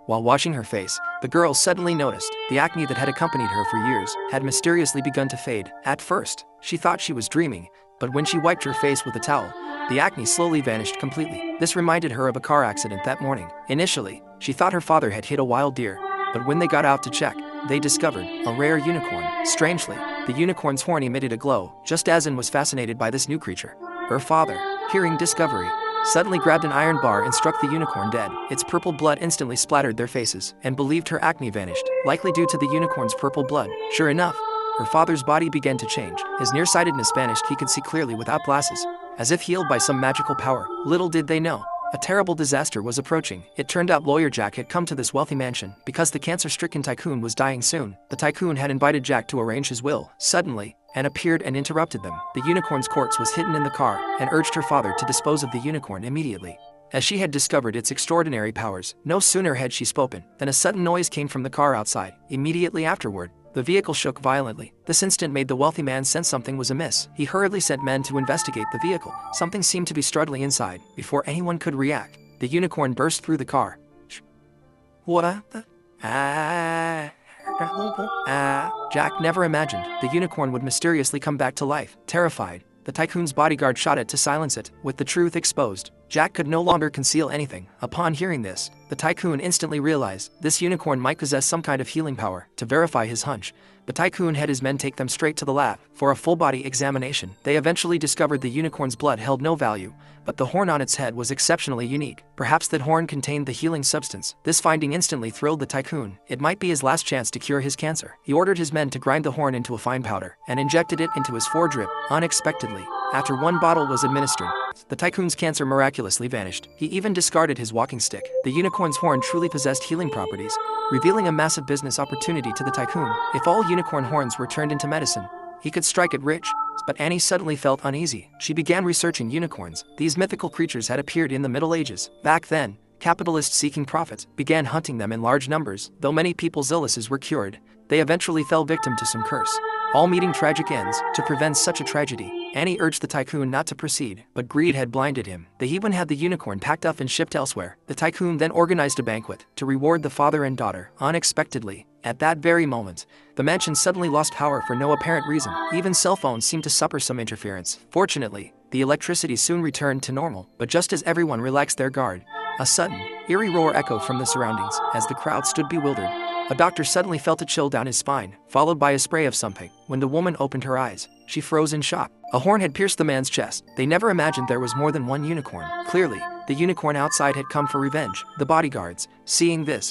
While washing her face, the girl suddenly noticed the acne that had accompanied her for years had mysteriously begun to fade. At first, she thought she was dreaming, but when she wiped her face with a towel, the acne slowly vanished completely. This reminded her of a car accident that morning. Initially, she thought her father had hit a wild deer, but when they got out to check, they discovered a rare unicorn. Strangely, the unicorn's horn emitted a glow, just as Anne was fascinated by this new creature. Her father, hearing discovery, suddenly grabbed an iron bar and struck the unicorn dead. Its purple blood instantly splattered their faces, and believed her acne vanished, likely due to the unicorn's purple blood. Sure enough, her father's body began to change. His nearsightedness vanished. He could see clearly without glasses, as if healed by some magical power. Little did they know, a terrible disaster was approaching. It turned out Lawyer Jack had come to this wealthy mansion because the cancer-stricken tycoon was dying soon. The tycoon had invited Jack to arrange his will. Suddenly, Anne appeared and interrupted them. The unicorn's corpse was hidden in the car, and urged her father to dispose of the unicorn immediately, as she had discovered its extraordinary powers. No sooner had she spoken than a sudden noise came from the car outside. Immediately afterward, the vehicle shook violently. This instant made the wealthy man sense something was amiss. He hurriedly sent men to investigate the vehicle. Something seemed to be struggling inside. Before anyone could react, the unicorn burst through the car. What the? Jack never imagined the unicorn would mysteriously come back to life. Terrified, the tycoon's bodyguard shot it to silence it. With the truth exposed, Jack could no longer conceal anything. Upon hearing this, the tycoon instantly realized this unicorn might possess some kind of healing power. To verify his hunch, the tycoon had his men take them straight to the lab for a full-body examination. They eventually discovered the unicorn's blood held no value, but the horn on its head was exceptionally unique. Perhaps that horn contained the healing substance. This finding instantly thrilled the tycoon. It might be his last chance to cure his cancer. He ordered his men to grind the horn into a fine powder and injected it into his foredrip. Unexpectedly, after one bottle was administered, the tycoon's cancer miraculously vanished. He even discarded his walking stick. The unicorn's horn truly possessed healing properties, revealing a massive business opportunity to the tycoon. If all unicorn horns were turned into medicine, he could strike it rich. But Annie suddenly felt uneasy. She began researching unicorns. These mythical creatures had appeared in the Middle Ages. Back then, capitalists seeking profit began hunting them in large numbers. Though many people's illnesses were cured, they eventually fell victim to some curse, all meeting tragic ends. To prevent such a tragedy, Annie urged the tycoon not to proceed, but greed had blinded him. They even had the unicorn packed up and shipped elsewhere. The tycoon then organized a banquet to reward the father and daughter. Unexpectedly, at that very moment, the mansion suddenly lost power for no apparent reason. Even cell phones seemed to suffer some interference. Fortunately, the electricity soon returned to normal, but just as everyone relaxed their guard, a sudden, eerie roar echoed from the surroundings. As the crowd stood bewildered, a doctor suddenly felt a chill down his spine, followed by a spray of something. When the woman opened her eyes, she froze in shock. A horn had pierced the man's chest. They never imagined there was more than one unicorn. Clearly, the unicorn outside had come for revenge. The bodyguards, seeing this,